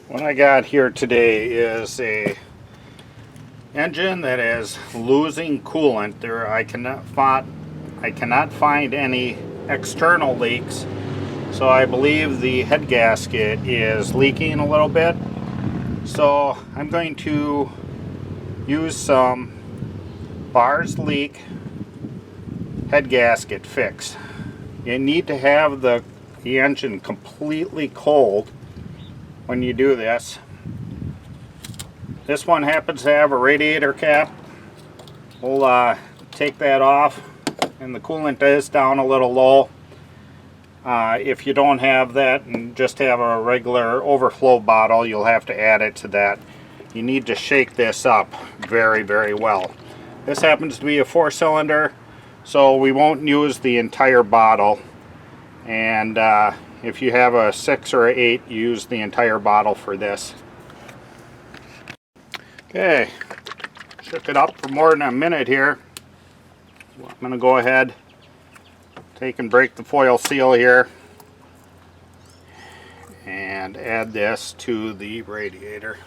What I got here today is a engine that is losing coolant. I cannot find any external leaks, so I believe the head gasket is leaking a little bit. So I'm going to use some bars leak head gasket fix. You need to have the engine completely cold when you do this. This one happens to have a radiator cap. We'll take that off, and the coolant is down a little low. If you don't have that and just have a regular overflow bottle, you'll have to add it to that. You need to shake this up very, very well. This happens to be a 4-cylinder, so we won't use the entire bottle. And if you have a 6 or 8, use the entire bottle for this. Okay, shook it up for more than a minute here. I'm going to go ahead, take and break the foil seal here, and add this to the radiator.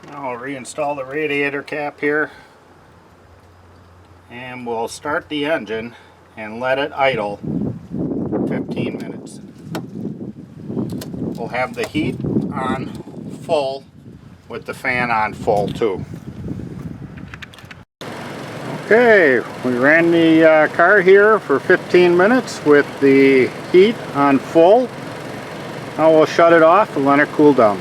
Now I'll reinstall the radiator cap here, and we'll start the engine and let it idle for 15 minutes. We'll have the heat on full with the fan on full too. Okay, we ran the car here for 15 minutes with the heat on full. Now we'll shut it off and let it cool down.